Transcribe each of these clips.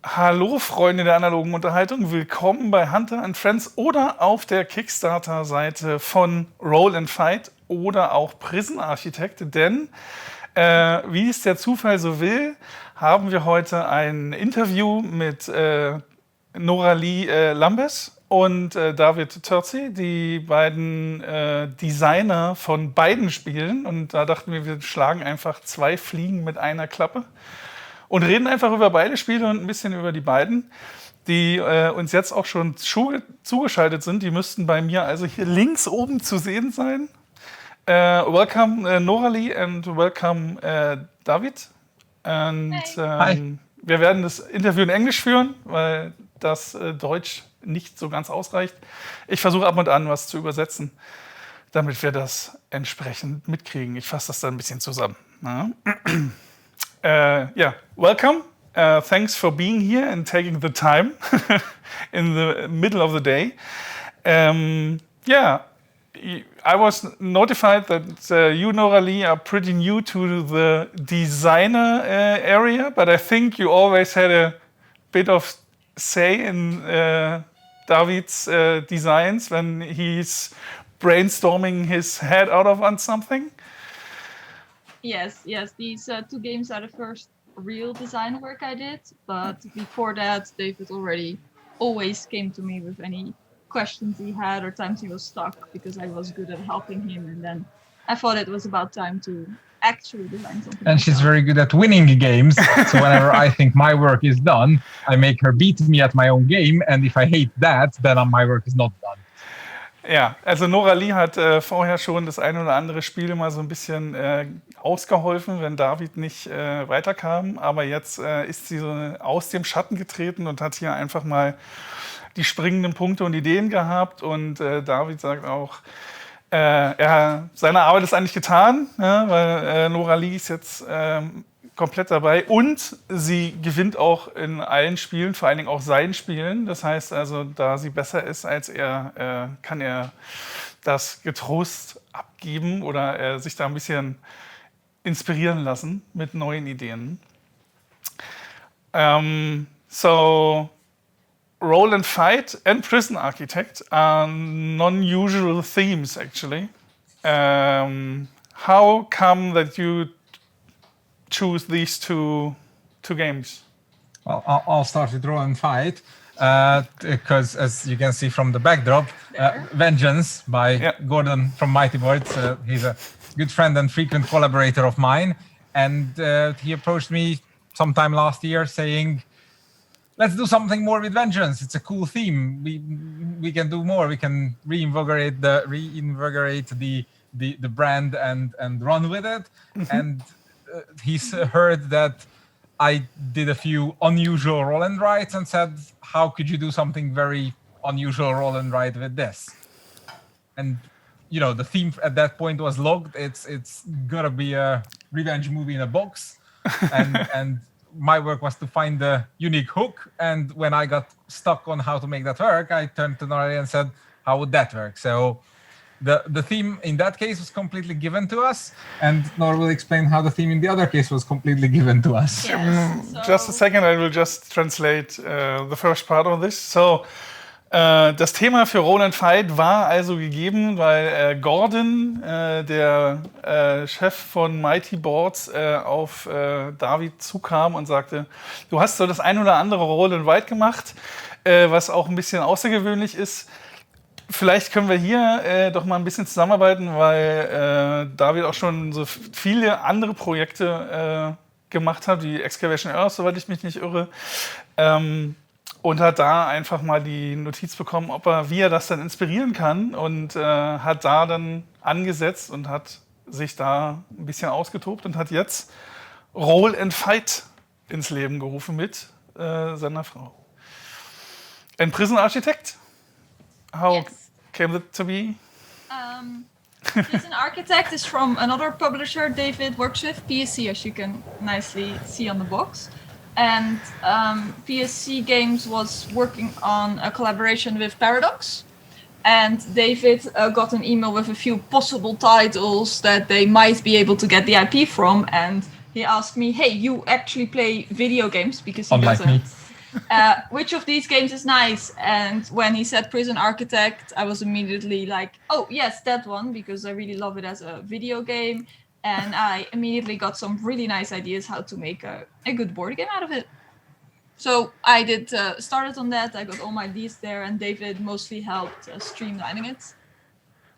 Hallo Freunde der analogen Unterhaltung, willkommen bei Hunter and Friends oder auf der Kickstarter-Seite von Roll and Fight oder auch Prison Architect, denn wie es der Zufall so will, haben wir heute ein Interview mit Noralie Lubbers und Dávid Turczi, die beiden Designer von beiden Spielen, und da dachten wir schlagen einfach 2 Fliegen mit einer Klappe. Und reden einfach über beide Spiele und ein bisschen über die beiden, die uns jetzt auch schon zugeschaltet sind. Die müssten bei mir also hier links oben zu sehen sein. Welcome Noralie and welcome Dávid. Und wir werden das Interview in Englisch führen, weil das Deutsch nicht so ganz ausreicht. Ich versuche ab und an was zu übersetzen, damit wir das entsprechend mitkriegen. Ich fasse das dann ein bisschen zusammen. Ja. Welcome. Thanks for being here and taking the time in the middle of the day. I was notified that you, Noralie, are pretty new to the designer area, but I think you always had a bit of say in Dávid's designs when he's brainstorming his head out of on something. Yes. These 2 games are the first real design work I did, but before that, Dávid always came to me with any questions he had or times he was stuck, because I was good at helping him, and then I thought it was about time to actually design something. And she's very good at winning games, so whenever I think my work is done, I make her beat me at my own game, and if I hate that, then my work is not done. Ja, also Noralie hat vorher schon das ein oder andere Spiel mal so ein bisschen ausgeholfen, wenn Dávid nicht weiterkam. Aber jetzt ist sie so aus dem Schatten getreten und hat hier einfach mal die springenden Punkte und Ideen gehabt. Und Dávid sagt auch, seine Arbeit ist eigentlich getan, ja, weil Noralie ist jetzt komplett dabei und sie gewinnt auch in allen Spielen, vor allen Dingen auch seinen Spielen. Das heißt also, da sie besser ist als er, kann er das getrost abgeben oder sich da ein bisschen inspirieren lassen mit neuen Ideen. So, Roll and Fight and Prison Architect are non-usual themes, actually. How come that you choose these two games? Well, I'll start with Roll and Fight, because as you can see from the backdrop, Vengeance by Gordon from Mighty Boards. He's a good friend and frequent collaborator of mine, and he approached me sometime last year saying, let's do something more with Vengeance. It's a cool theme. We can do more. We can reinvigorate the brand and run with it. Mm-hmm. And he's heard that I did a few unusual roll and writes and said, how could you do something very unusual roll and write with this? And the theme at that point was logged. It's gotta be a revenge movie in a box. and my work was to find the unique hook. And when I got stuck on how to make that work, I turned to Noralie and said, how would that work? So the theme in that case was completely given to us, and Nora will explain how the theme in the other case was completely given to us. Yes, Just a second, I will just translate the first part of this. So, das Thema für Roll and Fight war also gegeben, weil Gordon, der Chef von Mighty Boards, auf Dávid zukam und sagte, du hast so das ein oder andere Roll and Fight gemacht, was auch ein bisschen außergewöhnlich ist. Vielleicht können wir hier doch mal ein bisschen zusammenarbeiten, weil Dávid auch schon so viele andere Projekte gemacht hat, wie Excavation Earth, soweit ich mich nicht irre. Und hat da einfach mal die Notiz bekommen, wie er das dann inspirieren kann. Und hat da dann angesetzt und hat sich da ein bisschen ausgetobt und hat jetzt Roll and Fight ins Leben gerufen mit seiner Frau. Ein Prison Architect? How came it to be? Prison Architect is from another publisher Dávid works with, PSC, as you can nicely see on the box. And PSC Games was working on a collaboration with Paradox. And Dávid got an email with a few possible titles that they might be able to get the IP from. And he asked me, hey, you actually play video games? Because he Unlike doesn't. me. which of these games is nice? And when he said Prison Architect, I was immediately like, oh yes, that one, because I really love it as a video game. And I immediately got some really nice ideas how to make a good board game out of it. So I started on that. I got all my ideas there, and David mostly helped streamlining it.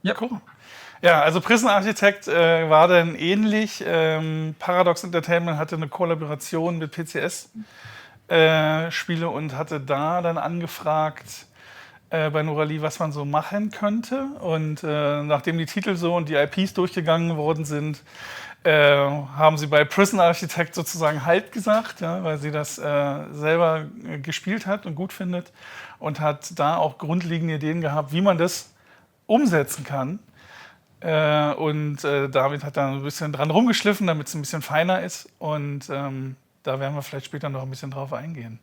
Ja, cool. Ja, also Prison Architect war dann ähnlich. Paradox Entertainment hatte eine Kollaboration mit PCS-Spiele und hatte da dann angefragt bei Noralie, was man so machen könnte. Und nachdem die Titel so und die IPs durchgegangen worden sind, haben sie bei Prison Architect sozusagen Halt gesagt, ja, weil sie das selber gespielt hat und gut findet und hat da auch grundlegende Ideen gehabt, wie man das umsetzen kann. Und Dávid hat da ein bisschen dran rumgeschliffen, damit es ein bisschen feiner ist. Und da werden wir vielleicht später noch ein bisschen drauf eingehen.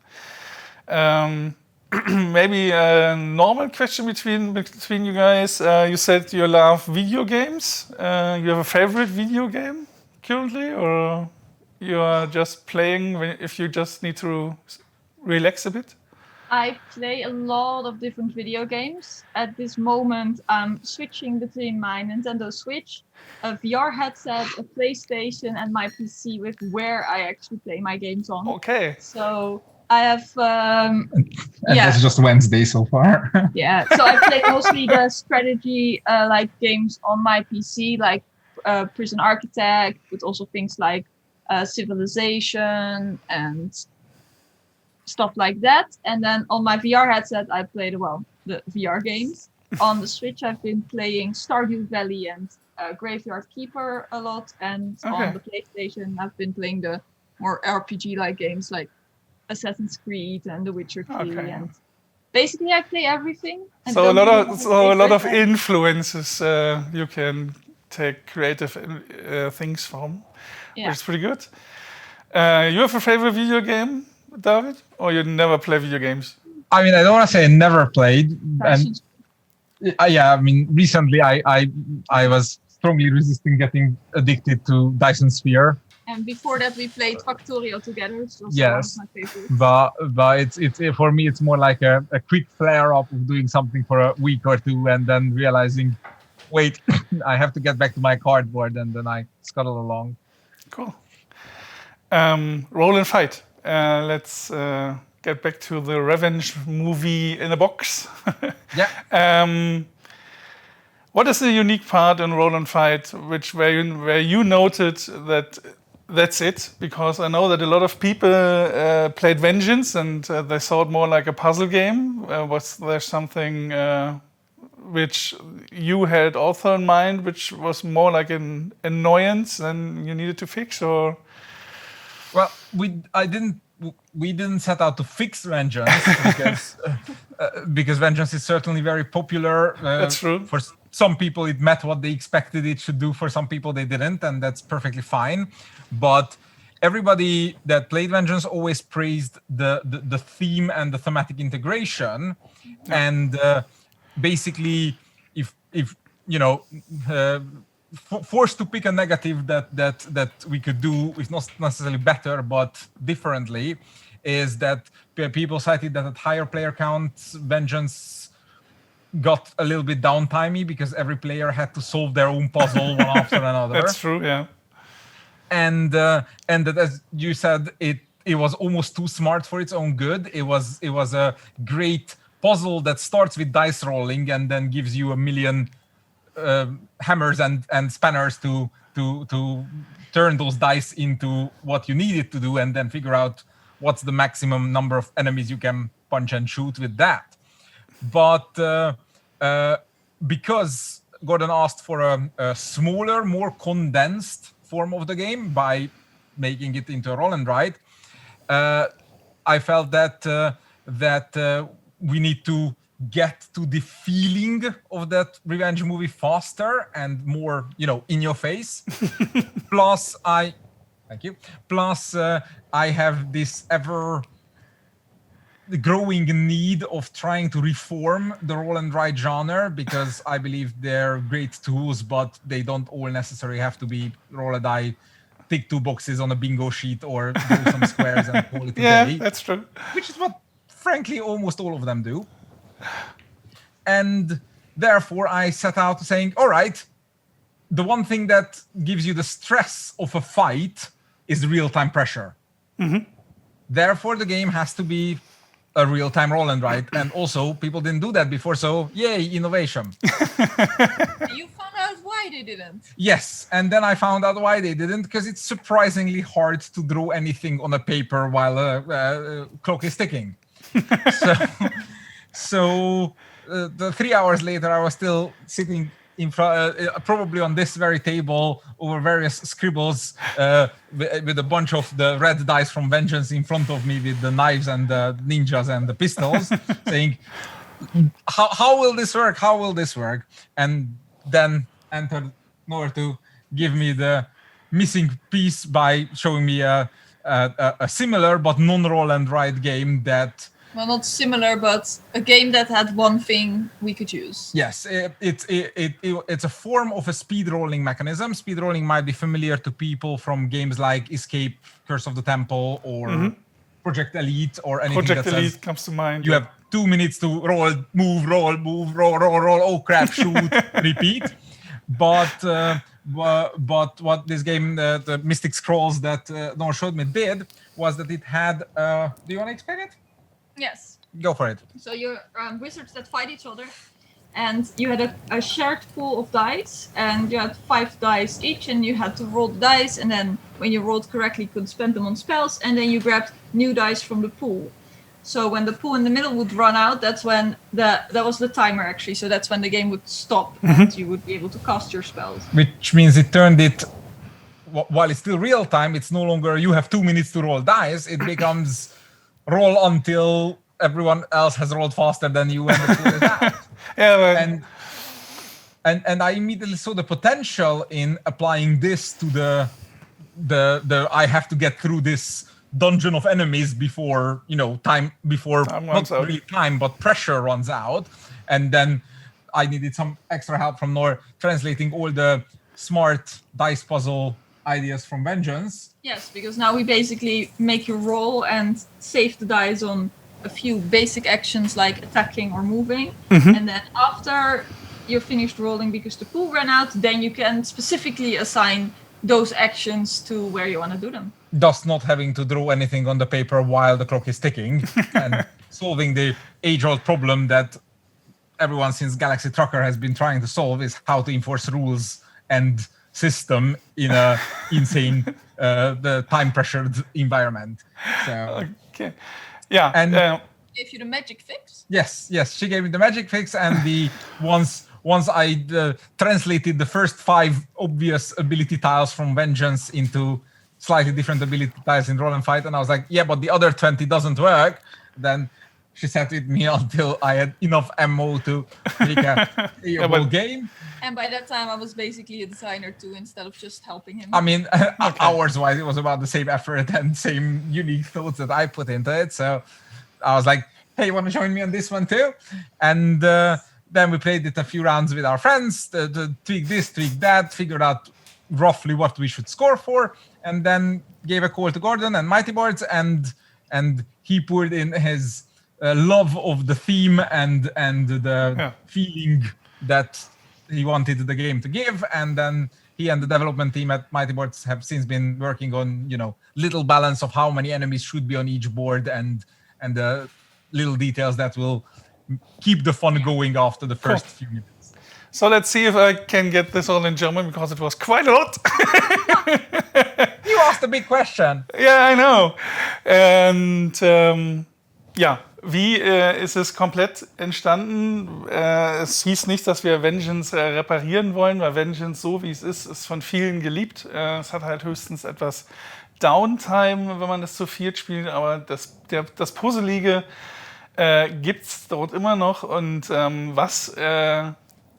Maybe a normal question between you guys. You said you love video games. You have a favorite video game currently, or you are just playing if you just need to relax a bit? I play a lot of different video games. At this moment, I'm switching between my Nintendo Switch, a VR headset, a PlayStation, and my PC with where I actually play my games on. Okay. So I have... and that's just Wednesday so far. Yeah, so I play mostly the strategy like games on my PC, like Prison Architect, but also things like Civilization and stuff like that. And then on my VR headset, I play the VR games. On the Switch, I've been playing Stardew Valley and Graveyard Keeper a lot. And on the PlayStation, I've been playing the more RPG-like games like Assassin's Creed and The Witcher 3. Okay. And basically, I play everything. And So a lot of influences you can take creative things from, which is pretty good. You have a favorite video game, Dávid? Or you never play video games? I mean, I don't want to say I never played. And yeah, I mean, recently I was strongly resisting getting addicted to Dyson Sphere. And before that, we played Factorio together, which was yes, one of my favorites. But it's for me, it's more like a quick flare up of doing something for a week or two and then realizing, wait, I have to get back to my cardboard, and then I scuttle along. Cool. Roll and fight. Let's get back to the revenge movie in a box. Yeah. What is the unique part in Roll and Fight, where you noted that that's it? Because I know that a lot of people played Vengeance and they saw it more like a puzzle game. Was there something which you had also in mind, which was more like an annoyance and you needed to fix, or? Well, we didn't set out to fix Vengeance because Vengeance is certainly very popular. That's true. For some people, it met what they expected it should do. For some people, they didn't, and that's perfectly fine. But everybody that played Vengeance always praised the theme and the thematic integration, and basically, if you know. Forced to pick a negative that we could do, is not necessarily better but differently, is that people cited that at higher player counts, Vengeance got a little bit downtimey because every player had to solve their own puzzle one after another. That's true, yeah. And that, as you said, it was almost too smart for its own good. It was a great puzzle that starts with dice rolling and then gives you a million hammers and spanners to turn those dice into what you need it to do, and then figure out what's the maximum number of enemies you can punch and shoot with that. But because Gordon asked for a smaller, more condensed form of the game by making it into a roll and write, I felt that we need to get to the feeling of that revenge movie faster and more, in your face. Plus, I have this ever growing need of trying to reform the roll and write genre, because I believe they're great tools, but they don't all necessarily have to be roll a die tick 2 boxes on a bingo sheet or do some squares and call it a Yeah, day. that's true. Which is what, frankly, almost all of them do. And therefore, I set out saying, all right, the one thing that gives you the stress of a fight is real-time pressure. Therefore, the game has to be a real-time roll and write. And also, people didn't do that before, so yay, innovation. You found out why they didn't. Yes, and then I found out why they didn't, because it's surprisingly hard to draw anything on a paper while a clock is ticking. So the 3 hours later, I was still sitting in front, probably on this very table over various scribbles with a bunch of the red dice from Vengeance in front of me with the knives and the ninjas and the pistols, saying, how will this work? How will this work? And then entered Nor to give me the missing piece by showing me a similar but non-roll and write game that... Well, not similar, but a game that had one thing we could use. Yes, it's a form of a speed rolling mechanism. Speed rolling might be familiar to people from games like Escape, Curse of the Temple, or Project Elite, or anything Project that Elite says comes to mind. you have 2 minutes to roll, move, roll, roll, oh crap, shoot, repeat. But what this game, the Mystic Scrolls that Nor showed me did, was that it had... do you want to explain it? Yes. Go for it. So you're wizards that fight each other, and you had a shared pool of dice, and you had 5 dice each, and you had to roll the dice, and then when you rolled correctly, you could spend them on spells, and then you grabbed new dice from the pool. So when the pool in the middle would run out, that's when that was the timer actually. So that's when the game would stop, and you would be able to cast your spells. Which means it turned it, while it's still real time, it's no longer you have 2 minutes to roll dice. It becomes roll until everyone else has rolled faster than you and the pool is out. Yeah, well, and I immediately saw the potential in applying this to the I have to get through this dungeon of enemies before time not really time but pressure runs out, and then I needed some extra help from Nor translating all the smart dice puzzle ideas from Vengeance. Yes, because now we basically make you roll and save the dice on a few basic actions like attacking or moving, and then after you're finished rolling because the pool ran out, then you can specifically assign those actions to where you want to do them. Thus not having to draw anything on the paper while the clock is ticking and solving the age-old problem that everyone since Galaxy Trucker has been trying to solve, is how to enforce rules and system in a insane, the time-pressured environment. So, okay. Yeah. And Gave you the magic fix? Yes, she gave me the magic fix, and the once I translated the first 5 obvious ability tiles from Vengeance into slightly different ability tiles in Roll and Fight, and I was like, yeah, but the other 20 doesn't work. Then she sat with me until I had enough ammo to make a playable game. And by that time, I was basically a designer too, instead of just helping him. I mean, hours-wise, it was about the same effort and same unique thoughts that I put into it. So I was like, hey, you want to join me on this one too? And then we played it a few rounds with our friends, to tweak this, tweak that, figured out roughly what we should score for, and then gave a call to Gordon and Mighty Boards, and he poured in his love of the theme and the feeling that he wanted the game to give. And then he and the development team at Mighty Boards have since been working on, little balance of how many enemies should be on each board and the little details that will keep the fun going after the first few minutes. So let's see if I can get this all in German, because it was quite a lot. You asked a big question. Ja, I know. Und wie ist es komplett entstanden? Es hieß nicht, dass wir Vengeance reparieren wollen, weil Vengeance, so wie es ist von vielen geliebt. Es hat halt höchstens etwas Downtime, wenn man das zu viert spielt, aber das Puzzlige gibt's dort immer noch, und was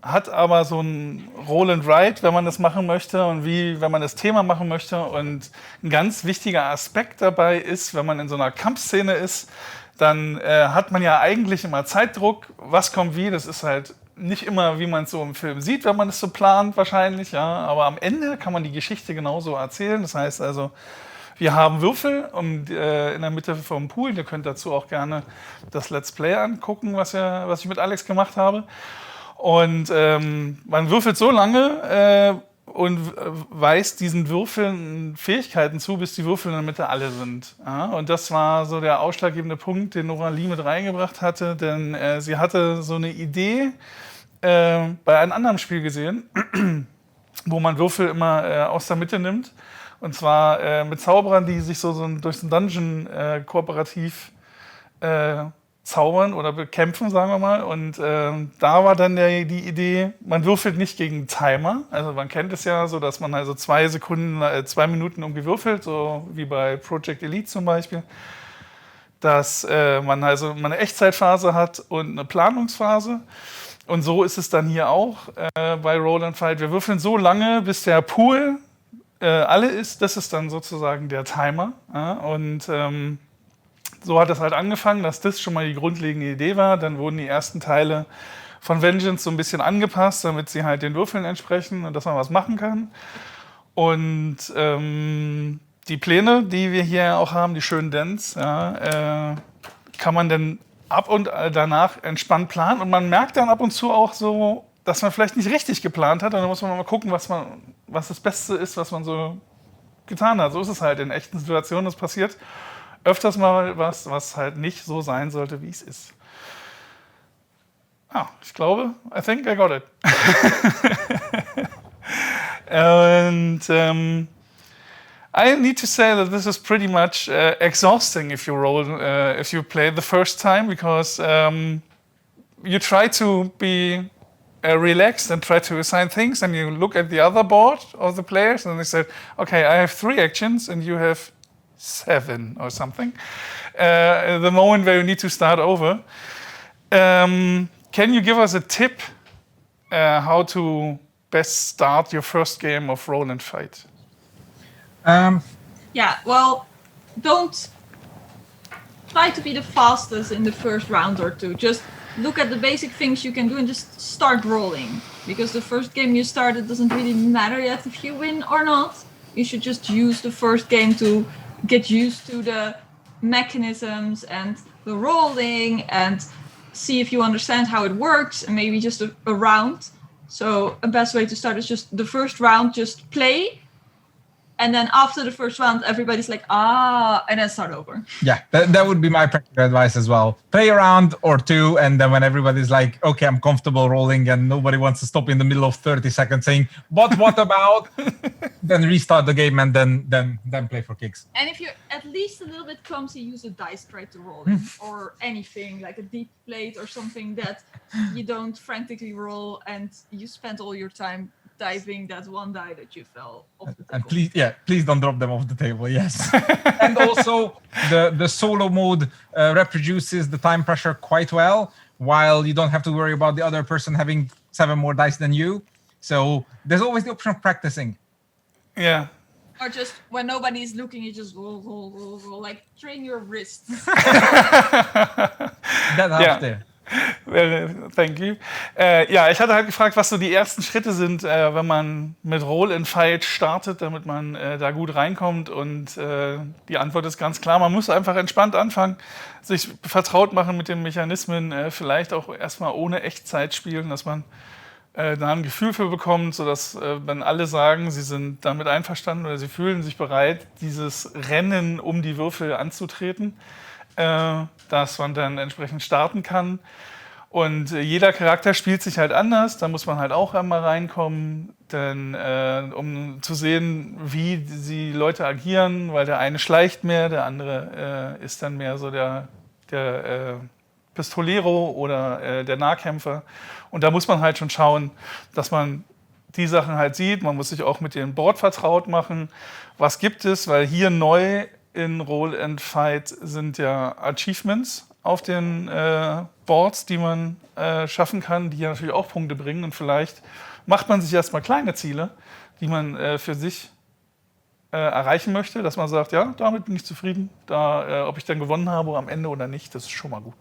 hat aber so ein Roll and Write, wenn man das machen möchte, und wenn man das Thema machen möchte. Und ein ganz wichtiger Aspekt dabei ist, wenn man in so einer Kampfszene ist, dann hat man ja eigentlich immer Zeitdruck. Was kommt wie? Das ist halt nicht immer, wie man es so im Film sieht, wenn man es so plant wahrscheinlich, ja. Aber am Ende kann man die Geschichte genauso erzählen. Das heißt also, wir haben Würfel in der Mitte vom Pool. Ihr könnt dazu auch gerne das Let's Play angucken, was ich mit Alex gemacht habe. Und man würfelt so lange und weist diesen Würfeln Fähigkeiten zu, bis die Würfel in der Mitte alle sind. Ja, und das war so der ausschlaggebende Punkt, den Noralie mit reingebracht hatte, denn sie hatte so eine Idee bei einem anderen Spiel gesehen, wo man Würfel immer aus der Mitte nimmt. Und zwar mit Zauberern, die sich so durch den Dungeon kooperativ zaubern oder bekämpfen, sagen wir mal. Und da war dann die Idee, man würfelt nicht gegen Timer. Also man kennt es ja so, dass man also 2 Minuten irgendwie würfelt, so wie bei Project Elite zum Beispiel. Dass man also eine Echtzeitphase hat und eine Planungsphase. Und so ist es dann hier auch bei Roll and Fight. Wir würfeln so lange, bis der Pool alle ist. Das ist dann sozusagen der Timer. Ja? Und so hat es halt angefangen, dass das schon mal die grundlegende Idee war. Dann wurden die ersten Teile von Vengeance so ein bisschen angepasst, damit sie halt den Würfeln entsprechen und dass man was machen kann. Und die Pläne, die wir hier auch haben, die schönen Dents, ja, kann man dann ab und danach entspannt planen. Und man merkt dann ab und zu auch so, dass man vielleicht nicht richtig geplant hat. Und dann muss man mal gucken, was das Beste ist, was man so getan hat. So ist es halt in echten Situationen. Das passiert öfters mal was halt nicht so sein sollte, wie es ist. Ich glaube, I think I got it. And I need to say that this is pretty much exhausting if you play the first time, because you try to be relaxed and try to assign things, and you look at the other board of the players, and they said, okay, I have 3 actions, and you have 7 or something. The moment where you need to start over. Can you give us a tip how to best start your first game of Roll and Fight? Yeah, well, don't try to be the fastest in the first round or two. Just look at the basic things you can do and just start rolling. Because the first game you start, it doesn't really matter yet if you win or not. You should just use the first game to get used to the mechanisms and the rolling and see if you understand how it works, and maybe just a round. So a best way to start is just the first round, just play. And then after the first round, everybody's like, and then start over. Yeah, that would be my practical advice as well. Play a round or 2, and then when everybody's like, okay, I'm comfortable rolling, and nobody wants to stop in the middle of 30 seconds saying, but what about? Then restart the game and then play for kicks. And if you're at least a little bit clumsy, use a dice tray to roll in, or anything like a deep plate or something that you don't frantically roll and you spend all your time diving that one die that you fell off the table. And please don't drop them off the table, yes. And also, the solo mode reproduces the time pressure quite well, while you don't have to worry about the other person having 7 more dice than you. So there's always the option of practicing. Yeah. Or just when nobody's looking, you just roll, like train your wrists. That helps there. Thank you. Ja, ich hatte halt gefragt, was so die ersten Schritte sind, wenn man mit Roll and Fight startet, damit man da gut reinkommt. Und die Antwort ist ganz klar, man muss einfach entspannt anfangen, sich vertraut machen mit den Mechanismen, vielleicht auch erstmal ohne Echtzeit spielen, dass man da ein Gefühl für bekommt, sodass, wenn alle sagen, sie sind damit einverstanden oder sie fühlen sich bereit, dieses Rennen um die Würfel anzutreten, dass man dann entsprechend starten kann. Und jeder Charakter spielt sich halt anders, da muss man halt auch einmal reinkommen, denn, um zu sehen, wie die Leute agieren, weil der eine schleicht mehr, der andere ist dann mehr so der Pistolero oder der Nahkämpfer. Und da muss man halt schon schauen, dass man die Sachen halt sieht. Man muss sich auch mit dem Board vertraut machen. Was gibt es? Weil hier neu in Roll and Fight sind ja Achievements auf den Boards, die man schaffen kann, die ja natürlich auch Punkte bringen. Und vielleicht macht man sich erstmal kleine Ziele, die man für sich erreichen möchte, dass man sagt, ja, damit bin ich zufrieden. Ob ich dann gewonnen habe am Ende oder nicht, das ist schon mal gut.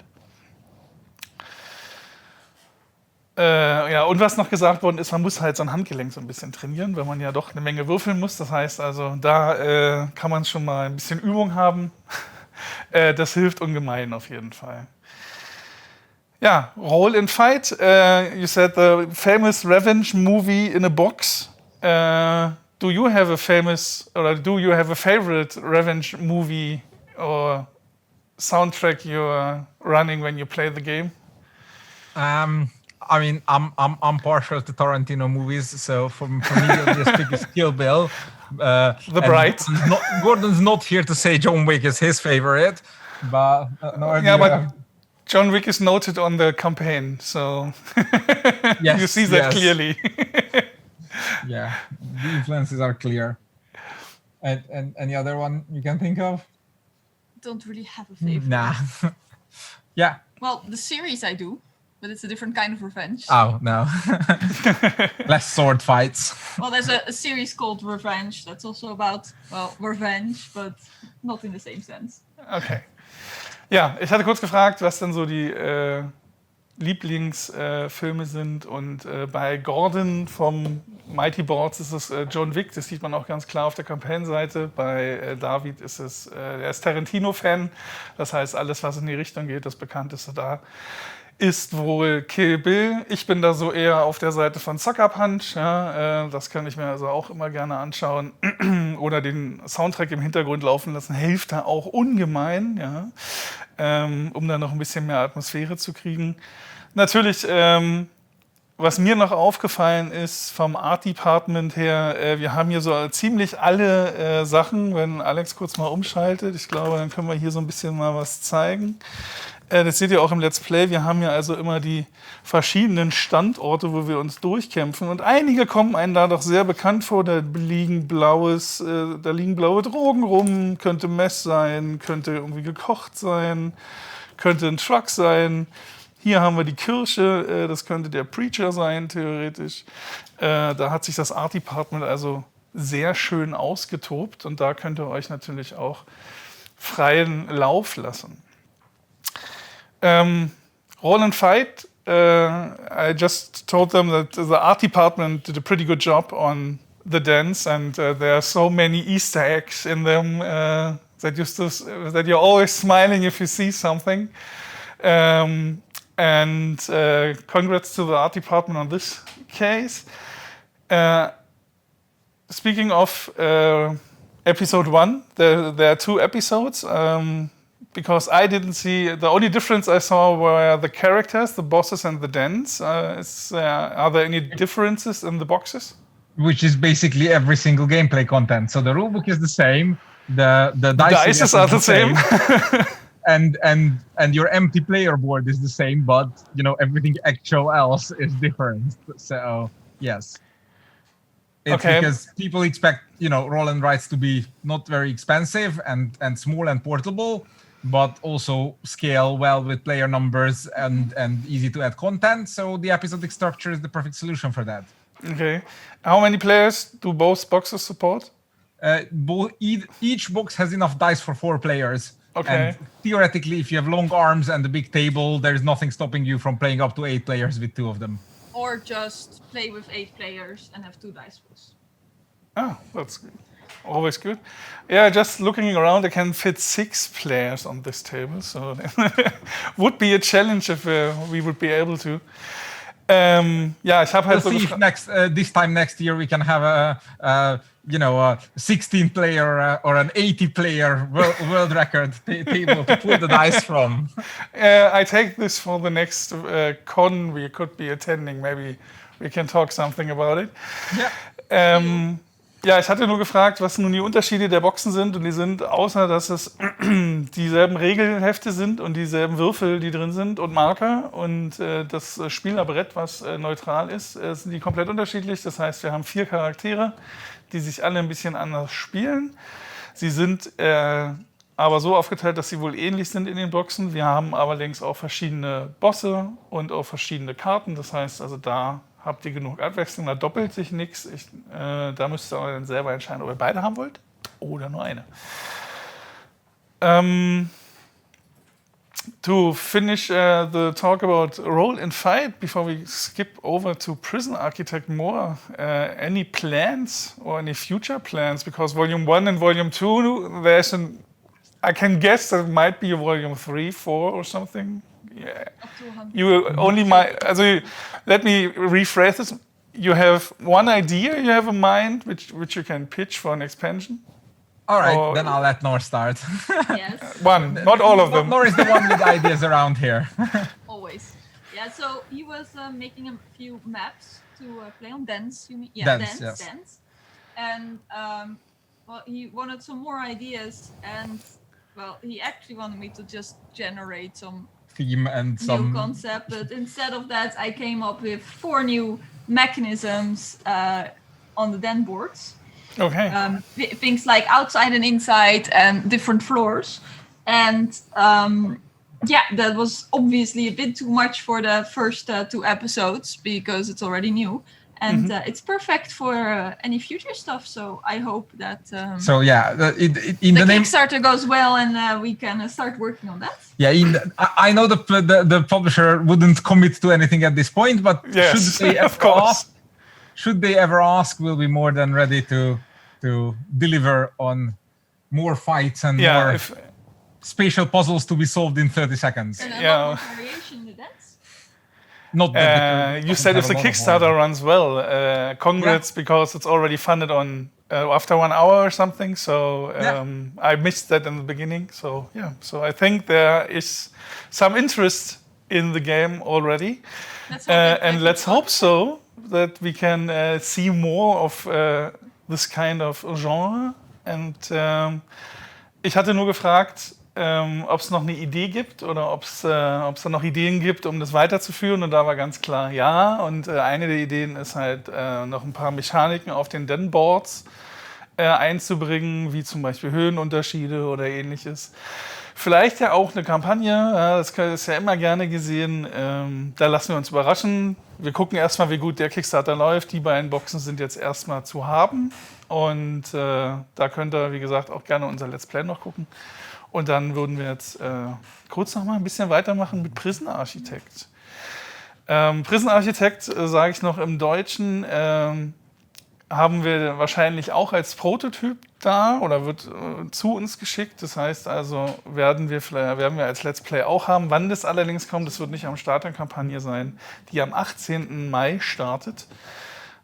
Ja, und was noch gesagt worden ist, man muss halt so ein Handgelenk so ein bisschen trainieren, weil man ja doch eine Menge würfeln muss. Das heißt also, da kann man schon mal ein bisschen Übung haben. Das hilft ungemein auf jeden Fall. Ja, Roll and Fight. You said the famous revenge movie in a box. Do you have a favorite revenge movie or soundtrack you're running when you play the game? I mean, I'm partial to Tarantino movies, so for me, the obvious pick is Kill Bill. The Bride. Gordon's not here to say John Wick is his favorite, but John Wick is noted on the campaign, so yes, you see that clearly. Yeah, the influences are clear. And any other one you can think of? Don't really have a favorite. Nah. Yeah. Well, the series I do, but it's a different kind of revenge. Oh, no. Less sword fights. Well, there's a series called Revenge that's also about, well, revenge, but not in the same sense. Okay. Ja, ich hatte kurz gefragt, was denn so die Lieblingsfilme sind. Und bei Gordon vom Mighty Boards ist es John Wick, das sieht man auch ganz klar auf der Campaign-Seite. Bei Dávid ist es, er ist Tarantino-Fan, das heißt, alles, was in die Richtung geht, das bekannteste da ist wohl Kill Bill. Ich bin da so eher auf der Seite von Sucker Punch. Ja, das kann ich mir also auch immer gerne anschauen. Oder den Soundtrack im Hintergrund laufen lassen, hilft da auch ungemein, ja, um da noch ein bisschen mehr Atmosphäre zu kriegen. Natürlich, was mir noch aufgefallen ist vom Art Department her, wir haben hier so ziemlich alle Sachen, wenn Alex kurz mal umschaltet. Ich glaube, dann können wir hier so ein bisschen mal was zeigen. Das seht ihr auch im Let's Play. Wir haben ja also immer die verschiedenen Standorte, wo wir uns durchkämpfen. Und einige kommen einem da doch sehr bekannt vor. Da liegen blaue Drogen rum, könnte Mess sein, könnte irgendwie gekocht sein, könnte ein Truck sein. Hier haben wir die Kirche, das könnte der Preacher sein, theoretisch. Da hat sich das Art Department also sehr schön ausgetobt. Und da könnt ihr euch natürlich auch freien Lauf lassen. Roll and Fight, I just told them that the art department did a pretty good job on the dance, and there are so many Easter eggs in them that you're always smiling if you see something. And congrats to the art department on this case. Speaking of episode 1, there are 2 episodes. Because I didn't see, the only difference I saw were the characters, the bosses and the dens. Are there any differences in the boxes? Which is basically every single gameplay content. So the rulebook is the same. The dice are the same. and your empty player board is the same, but everything actual else is different. So yes. It's because people expect, roll and writes to be not very expensive and small and portable, but also scale well with player numbers and easy to add content. So the episodic structure is the perfect solution for that. Okay. How many players do both boxes support? Each box has enough dice for 4 players. Okay. And theoretically, if you have long arms and a big table, there's nothing stopping you from playing up to 8 players with 2 of them. Or just play with 8 players and have 2 dice pools. Oh, that's good. Always good. Yeah, just looking around, I can fit 6 players on this table, so would be a challenge if we would be able to. Ja, ich habe halt we'll see if this time next year we can have a 16-player or an 80-player world record table to pull the dice from. I take this for the next con we could be attending. Maybe we can talk something about it. Yeah. Ja, ich hatte nur gefragt, was nun die Unterschiede der Boxen sind. Und die sind, außer dass es dieselben Regelhefte sind und dieselben Würfel, die drin sind und Marker und das Spielerbrett, was neutral ist, sind die komplett unterschiedlich. Das heißt, wir haben 4 Charaktere, die sich alle ein bisschen anders spielen. Sie sind aber so aufgeteilt, dass sie wohl ähnlich sind in den Boxen. Wir haben allerdings auch verschiedene Bosse und auch verschiedene Karten. Das heißt, also da habt ihr genug Abwechslung, da doppelt sich nichts. Da müsst ihr dann selber entscheiden, ob ihr beide haben wollt oder nur eine. to finish the talk about Roll and Fight, before we skip over to Prison Architect more, any plans or any future plans? Because Volume 1 and Volume 2, I can guess there might be a Volume 3, 4 or something. Yeah. Let me rephrase this. You have one idea you have in mind, which you can pitch for an expansion? All right, then I'll let Nor start. Yes. One, not all of them. Nor is the one with ideas around here. Always. Yeah, so he was making a few maps to play on Dance. You mean? Yeah, Dance. Dance. And he wanted some more ideas, and he actually wanted me to just generate some theme and some new concept. But instead of that, I came up with 4 new mechanisms on the den boards. Okay. Things like outside and inside and different floors. And that was obviously a bit too much for the first 2 episodes because it's already new. And it's perfect for any future stuff. So I hope that the Kickstarter goes well and we can start working on that. Yeah, I know the publisher wouldn't commit to anything at this point, but yes, should they ever ask, we'll be more than ready to deliver on more fights and more spatial puzzles to be solved in 30 seconds. And a lot more variation in the dance. Not that you said if the Kickstarter runs well, congrats, because it's already funded on after 1 hour or something. So I missed that in the beginning. So I think there is some interest in the game already, and let's hope so that we can see more of this kind of genre. Und ich hatte nur gefragt, ob es noch eine Idee gibt oder ob es da noch Ideen gibt, um das weiterzuführen. Und da war ganz klar ja. Und eine der Ideen ist halt noch ein paar Mechaniken auf den Den-Boards einzubringen, wie zum Beispiel Höhenunterschiede oder ähnliches. Vielleicht ja auch eine Kampagne, das ist ja immer gerne gesehen. Da lassen wir uns überraschen. Wir gucken erstmal, wie gut der Kickstarter läuft. Die beiden Boxen sind jetzt erstmal zu haben. Und da könnt ihr, wie gesagt, auch gerne unser Let's Play noch gucken. Und dann würden wir jetzt kurz noch mal ein bisschen weitermachen mit Prison Architect. Prison Architect, sage ich noch im Deutschen, haben wir wahrscheinlich auch als Prototyp da oder wird zu uns geschickt. Das heißt also, werden wir als Let's Play auch haben. Wann das allerdings kommt, das wird nicht am Start der Kampagne sein, die am 18. Mai startet.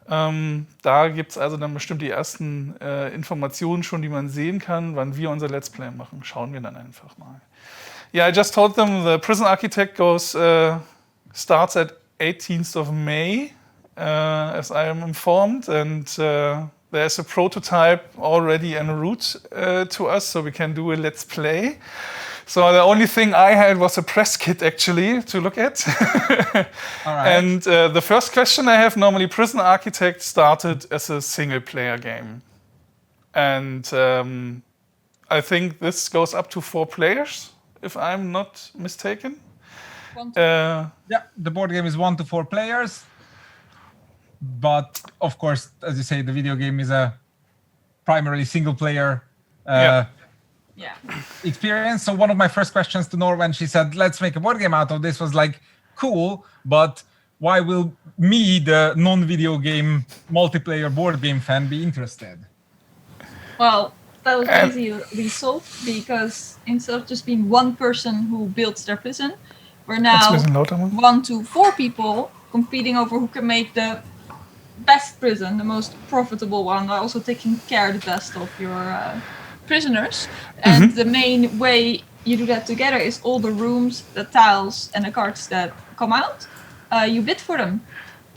Da gibt es also dann bestimmt die ersten Informationen schon, die man sehen kann, wann wir unser Let's Play machen. Schauen wir dann einfach mal. Yeah, I just told them the Prison Architect starts at 18th of May, as I am informed, and there's a prototype already en route to us, so we can do a Let's Play. So the only thing I had was a press kit actually to look at. All right. And the first question I have, normally Prison Architect started as a single player game. And I think this goes up to 4 players, if I'm not mistaken. The board game is 1 to 4 players. But of course, as you say, the video game is a primarily single player experience. So one of my first questions to Nor when she said, let's make a board game out of this, was like, cool, but why will me, the non-video game multiplayer board game fan, be interested? Well, that was easily solved because instead of just being one person who builds their prison, we're now 1 to 4 people competing over who can make the best prison, the most profitable one, while also taking care the best of your prisoners. And the main way you do that together is all the rooms, the tiles, and the cards that come out. You bid for them,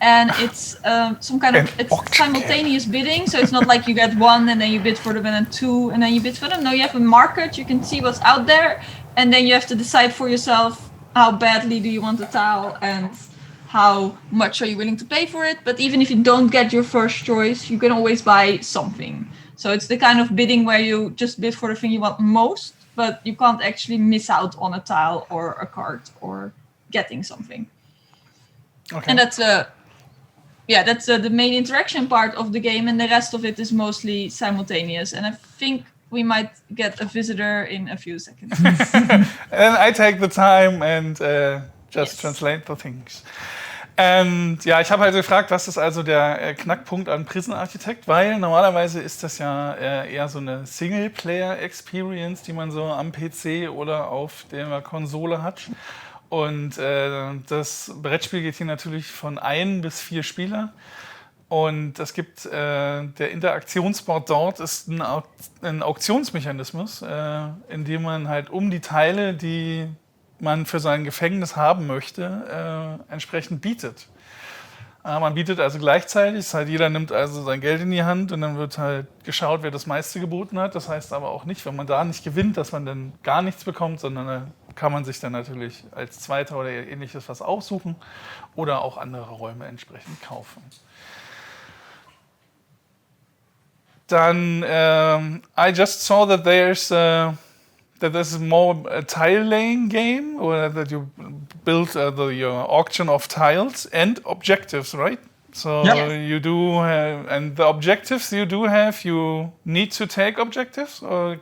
and it's some kind of simultaneous bidding. So it's not like you get 1 and then you bid for them, and then 2 and then you bid for them. No, you have a market. You can see what's out there, and then you have to decide for yourself how badly do you want the tile and how much are you willing to pay for it. But even if you don't get your first choice, you can always buy something. So it's the kind of bidding where you just bid for the thing you want most, but you can't actually miss out on a tile or a card or getting something. Okay. And that's the main interaction part of the game, and the rest of it is mostly simultaneous. And I think we might get a visitor in a few seconds. And I take the time and just translate the things. Und ja, ich habe halt gefragt, was ist also der Knackpunkt an Prison Architect, weil normalerweise ist das ja eher so eine Singleplayer-Experience, die man so am PC oder auf der Konsole hat. Und das Brettspiel geht hier natürlich von 1 bis 4 Spieler. Und es gibt, der Interaktionsboard dort ist ein Auktionsmechanismus, in dem man halt um die Teile, die man für sein Gefängnis haben möchte, entsprechend bietet. Man bietet also gleichzeitig, das heißt, jeder nimmt also sein Geld in die Hand und dann wird halt geschaut, wer das meiste geboten hat. Das heißt aber auch nicht, wenn man da nicht gewinnt, dass man dann gar nichts bekommt, sondern kann man sich dann natürlich als Zweiter oder ähnliches was aussuchen oder auch andere Räume entsprechend kaufen. Dann, I just saw that there's more a tile laying game, or that you build your auction of tiles and objectives, right? So you do have, and the objectives you do have, you need to take objectives, or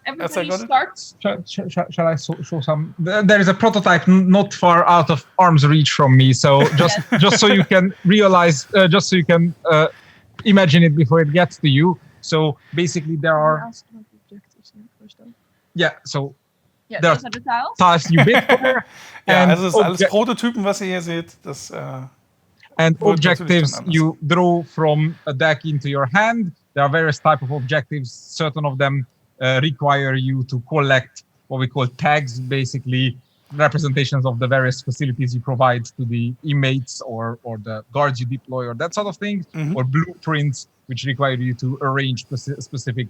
everybody starts. Shall I show some? There is a prototype not far out of arm's reach from me, so just so you can realize, just so you can imagine it before it gets to you. So basically, there are. Ja, so. Ja, those are the tiles you bid for. Ja, also es ist alles Prototypen, was ihr hier seht. Das, and objectives you draw from a deck into your hand. There are various types of objectives. Certain of them require you to collect what we call tags, basically representations of the various facilities you provide to the inmates or the guards you deploy or that sort of thing, or blueprints, which require you to arrange specific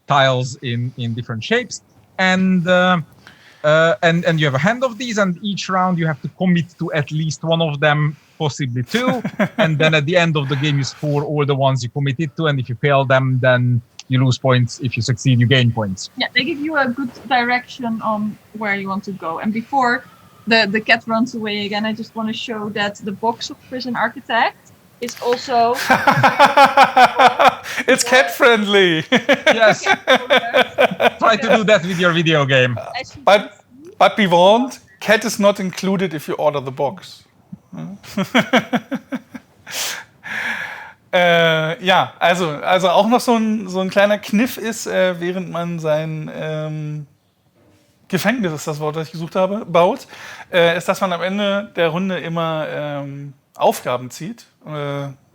tiles in different shapes. And you have a hand of these, and each round you have to commit to at least one of them, possibly two. And then at the end of the game, you score all the ones you committed to. And if you fail them, then you lose points. If you succeed, you gain points. Yeah, they give you a good direction on where you want to go. And before the cat runs away again, I just want to show that the box of Prison Architect is also... It's cat friendly. Yes. Try to do that with your video game. But be warned, cat is not included if you order the box. Ja, also auch noch so ein kleiner Kniff ist, während man sein Gefängnis, ist das Wort, das ich gesucht habe, baut, ist, dass man am Ende der Runde immer Aufgaben zieht,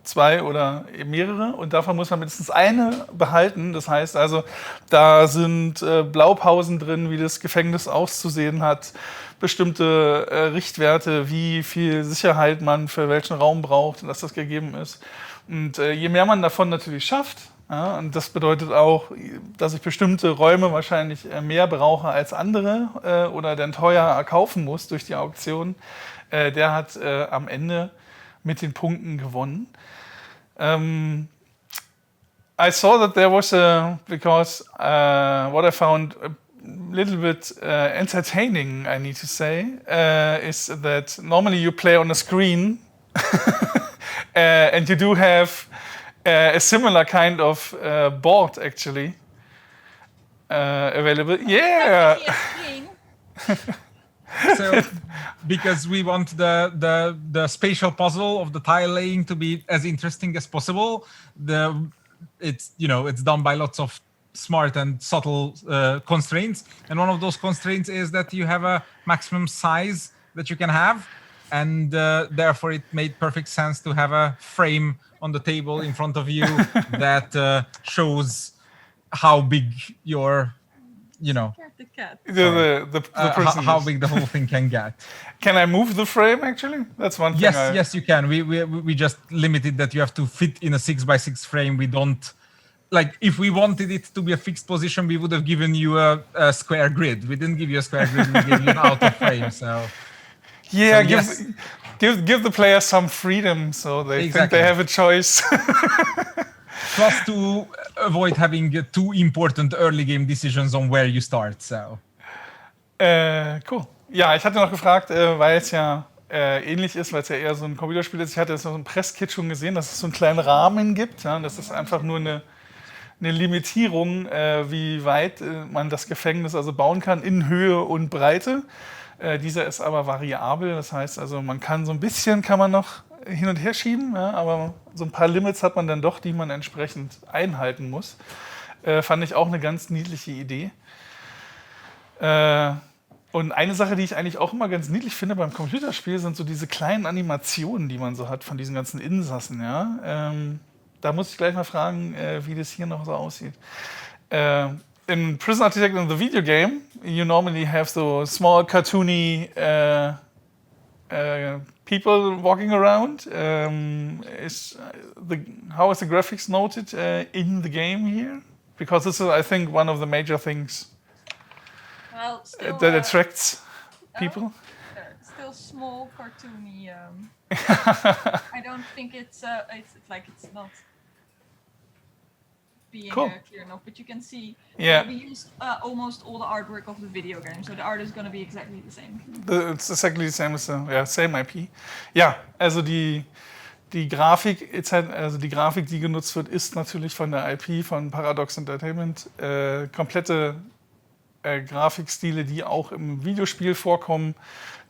2 oder mehrere, und davon muss man mindestens eine behalten. Das heißt also, da sind Blaupausen drin, wie das Gefängnis auszusehen hat, bestimmte Richtwerte, wie viel Sicherheit man für welchen Raum braucht und dass das gegeben ist. Und je mehr man davon natürlich schafft, ja, und das bedeutet auch, dass ich bestimmte Räume wahrscheinlich mehr brauche als andere oder dann teuer erkaufen muss durch die Auktion, der hat am Ende mit den Punkten gewonnen. I saw that there was because what I found a little bit entertaining, I need to say, is that normally you play on a screen and you do have a similar kind of board actually available. Yeah! So, because we want the spatial puzzle of the tile laying to be as interesting as possible, it's done by lots of smart and subtle constraints, and one of those constraints is that you have a maximum size that you can have, and therefore it made perfect sense to have a frame on the table in front of you that shows how big your The cat. how big the whole thing can get. Can I move the frame actually? That's one thing. Yes, you can. We just limited that you have to fit in a 6x6 frame. We don't if we wanted it to be a fixed position, we would have given you a square grid. We didn't give you a square grid. We gave you an out of frame. So yeah, give the players some freedom so they think they have a choice. Plus to avoid having too important early game decisions on where you start. So. Cool. Ja, ich hatte noch gefragt, weil es ja ähnlich ist, weil es ja eher so ein Computerspiel ist. Ich hatte jetzt noch so ein Presskit schon gesehen, dass es so einen kleinen Rahmen gibt. Ja, das ist einfach nur eine Limitierung, wie weit man das Gefängnis also bauen kann in Höhe und Breite. Dieser ist aber variabel, das heißt also, man kann so ein bisschen, kann man noch hin und her schieben, ja, aber so ein paar Limits hat man dann doch, die man entsprechend einhalten muss. Fand ich auch eine ganz niedliche Idee. Und eine Sache, die ich eigentlich auch immer ganz niedlich finde beim Computerspiel, sind so diese kleinen Animationen, die man so hat von diesen ganzen Insassen. Ja? Da muss ich gleich mal fragen, wie das hier noch so aussieht. In Prison Architect in the video game, you normally have so small cartoony people walking around. How is the graphics noted in the game here? Because this is, I think, one of the major things Well, still, that attracts people. Still small, cartoony. I don't think it's not being Cool. Clear enough, but you can see Yeah. we used almost all the artwork of the video game, so the art is going to be exactly the same. It's exactly the same as the same IP. Ja, also die Grafik, also die Grafik, die genutzt wird, ist natürlich von der IP von Paradox Entertainment. Komplette Grafikstile, die auch im Videospiel vorkommen.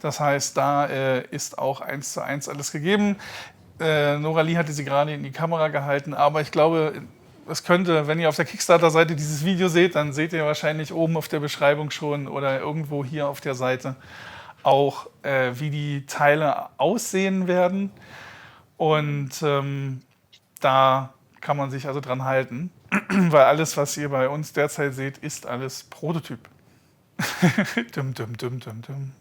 Das heißt, da ist auch 1:1 alles gegeben. Noralie hat diese gerade in die Kamera gehalten, aber ich glaube, es könnte, wenn ihr auf der Kickstarter-Seite dieses Video seht, dann seht ihr wahrscheinlich oben auf der Beschreibung schon oder irgendwo hier auf der Seite auch, wie die Teile aussehen werden. Und da kann man sich also dran halten, weil alles, was ihr bei uns derzeit seht, ist alles Prototyp. Dum, dum, dum, dum, dum.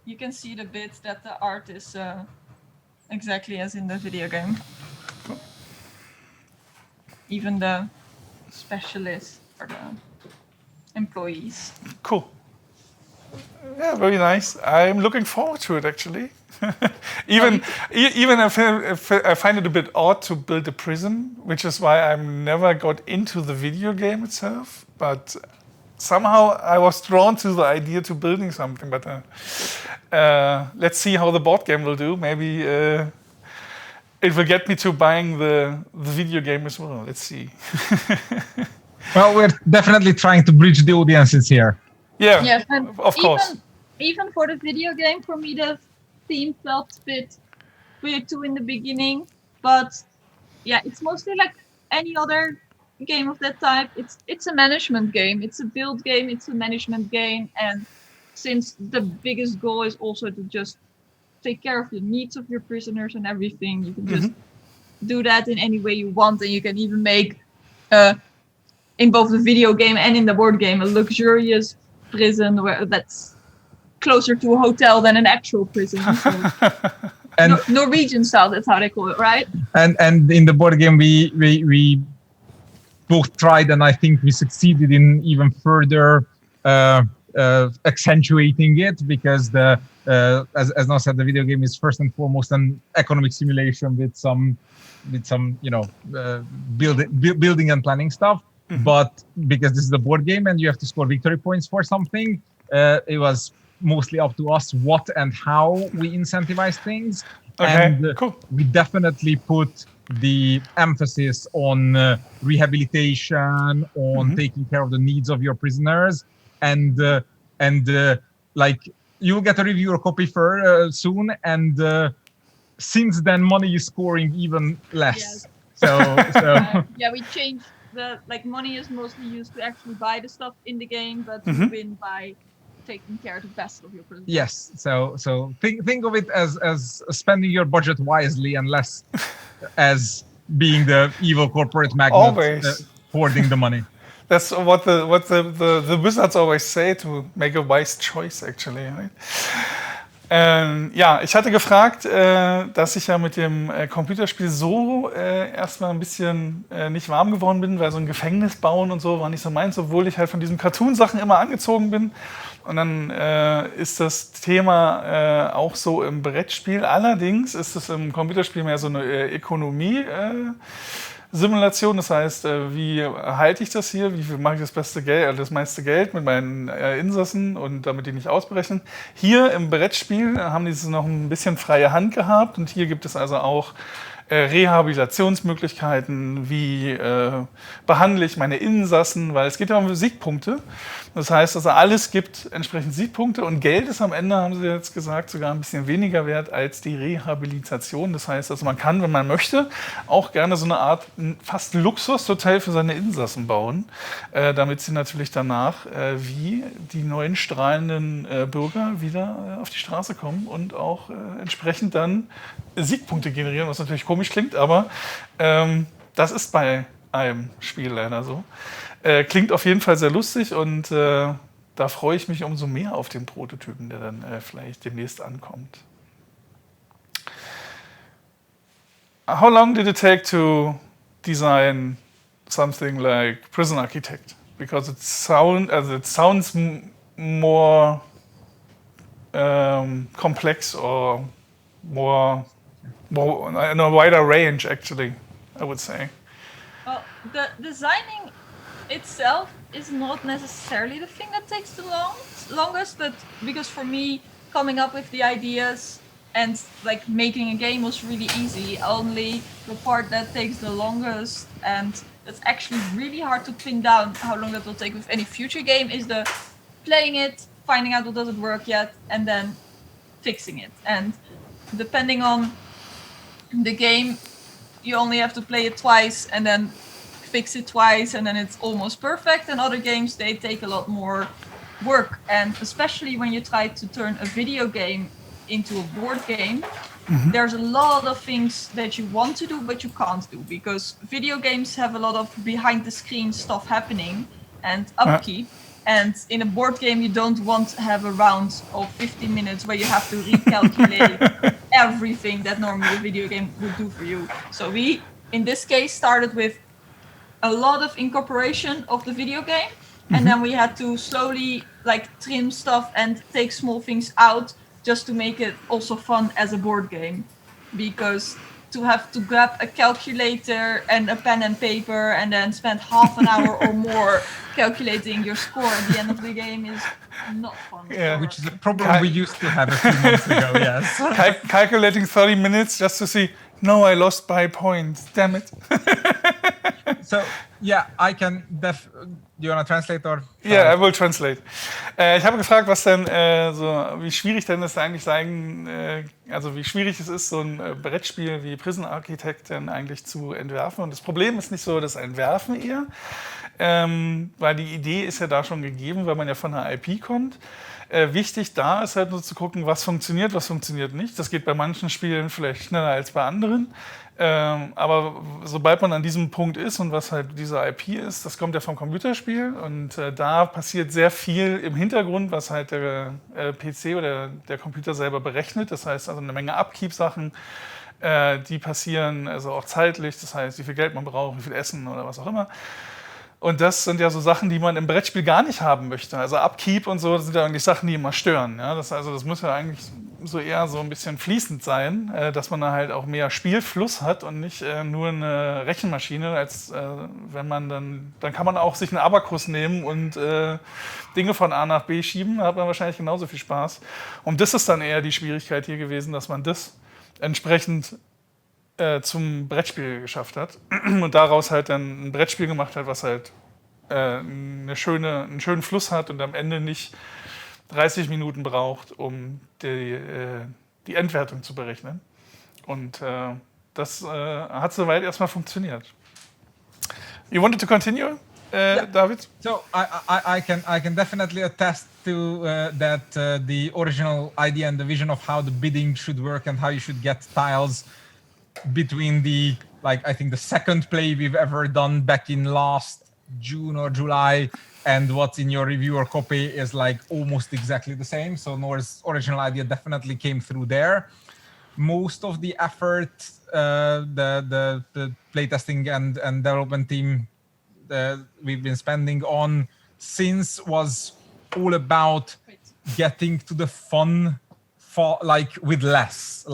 You can see the bits that the art is exactly as in the video game. Even the specialists or the employees. Cool. Yeah, very nice. I'm looking forward to it, actually. Even if I find it a bit odd to build a prison, which is why I never got into the video game itself. But somehow I was drawn to the idea to building something. But let's see how the board game will do. Maybe it will get me to buying the video game as well. Let's see. Well, we're definitely trying to bridge the audiences here. Yeah, Yes, and of course. Even for the video game, for me the theme felt a bit weird too in the beginning. But yeah, it's mostly like any other game of that type. It's a management game. It's a build game. It's a management game. And since the biggest goal is also to just take care of the needs of your prisoners and everything, you can just do that in any way you want, and you can even make in both the video game and in the board game a luxurious prison that's closer to a hotel than an actual prison. So And Norwegian style, that's how they call it, right? and in the board game we both tried, and I think we succeeded in even further accentuating it, because the as Noah said, the video game is first and foremost an economic simulation with some building and planning stuff. But because this is a board game and you have to score victory points for something, it was mostly up to us what and how we incentivize things. Okay, And cool. we definitely put the emphasis on rehabilitation, on taking care of the needs of your prisoners, and like you'll get a reviewer copy for soon, and since then money is scoring even less. Yes. So Yeah, we changed money is mostly used to actually buy the stuff in the game, but you win by taking care of the best of your prisoners. yes, so think of it as spending your budget wisely and less as being the evil corporate magnate Always. hoarding the money. That's what the wizards always say, to make a wise choice, actually. Right? Ja, ich hatte gefragt, dass ich ja mit dem Computerspiel so erstmal ein bisschen nicht warm geworden bin, weil so ein Gefängnis bauen und so war nicht so meins, obwohl ich halt von diesen Cartoon-Sachen immer angezogen bin. Und dann ist das Thema auch so im Brettspiel. Allerdings ist es im Computerspiel mehr so eine Ökonomie-Simulation. Das heißt, wie halte ich das hier? Wie viel mache ich das meiste Geld mit meinen Insassen und damit die nicht ausbrechen? Hier im Brettspiel haben die es noch ein bisschen freie Hand gehabt, und hier gibt es also auch Rehabilitationsmöglichkeiten, wie behandle ich meine Insassen, weil es geht ja um Siegpunkte. Das heißt, also alles gibt entsprechend Siegpunkte und Geld ist am Ende, haben sie jetzt gesagt, sogar ein bisschen weniger wert als die Rehabilitation. Das heißt, also man kann, wenn man möchte, auch gerne so eine Art fast Luxushotel für seine Insassen bauen, damit sie natürlich danach wie die neuen strahlenden Bürger wieder auf die Straße kommen und auch entsprechend dann Siegpunkte generieren, was natürlich komisch klingt, aber das ist bei einem Spiel leider so. Klingt auf jeden Fall sehr lustig und da freue ich mich umso mehr auf den Prototypen, der dann vielleicht demnächst ankommt. How long did it take to design something like Prison Architect? Because it sounds more complex or more in a wider range, actually, I would say. Well, the designing itself is not necessarily the thing that takes the longest, but because for me, coming up with the ideas and like making a game was really easy. Only the part that takes the longest, and it's actually really hard to pin down how long that will take with any future game, is the playing it, finding out what doesn't work yet, and then fixing it. And depending on the game, you only have to play it twice and then fix it twice, and then it's almost perfect. And other games, they take a lot more work, and especially when you try to turn a video game into a board game, there's a lot of things that you want to do but you can't do, because video games have a lot of behind the screen stuff happening and upkeep. And in a board game, you don't want to have a round of 15 minutes where you have to recalculate everything that normally a video game would do for you. So we, in this case, started with a lot of incorporation of the video game, and then we had to slowly like trim stuff and take small things out just to make it also fun as a board game. Because to have to grab a calculator and a pen and paper and then spend half an hour or more calculating your score at the end of the game is not fun. Yeah. Which is a problem we used to have a few months ago, yes. Calculating 30 minutes just to see, no, I lost by points, damn it. So, yeah, I can do you want to translate or? Yeah, I will translate. Ich habe gefragt, was denn wie schwierig denn es eigentlich also wie schwierig es ist, so ein Brettspiel wie Prison Architect denn eigentlich zu entwerfen. Und das Problem ist nicht so das Entwerfen eher, weil die Idee ist ja da schon gegeben, weil man ja von einer IP kommt. Wichtig da ist halt nur zu gucken, was funktioniert nicht. Das geht bei manchen Spielen vielleicht schneller als bei anderen. Aber sobald man an diesem Punkt ist und was halt diese IP ist, das kommt ja vom Computerspiel und da passiert sehr viel im Hintergrund, was halt der PC oder der Computer selber berechnet. Das heißt also eine Menge Upkeep-Sachen, die passieren also auch zeitlich. Das heißt, wie viel Geld man braucht, wie viel Essen oder was auch immer. Und das sind ja so Sachen, die man im Brettspiel gar nicht haben möchte. Also Upkeep und so, das sind ja eigentlich Sachen, die immer stören. Ja? Das muss ja eigentlich so eher so ein bisschen fließend sein, dass man da halt auch mehr Spielfluss hat und nicht nur eine Rechenmaschine. Als wenn man dann kann man auch sich einen Abakus nehmen und Dinge von A nach B schieben. Da hat man wahrscheinlich genauso viel Spaß. Und das ist dann eher die Schwierigkeit hier gewesen, dass man das entsprechend zum Brettspiel geschafft hat und daraus halt dann ein Brettspiel gemacht hat, was halt einen schönen Fluss hat und am Ende nicht 30 Minuten braucht, um die Endwertung zu berechnen. Und das hat soweit erstmal funktioniert. You wanted to continue, Dávid? So I can definitely attest to that the original idea and the vision of how the bidding should work and how you should get tiles between I think the second play we've ever done back in last June or July and what's in your review or copy is like almost exactly the same. So Nora's original idea definitely came through there. Most of the effort, the playtesting and development team we've been spending on since was all about getting to the fun with less,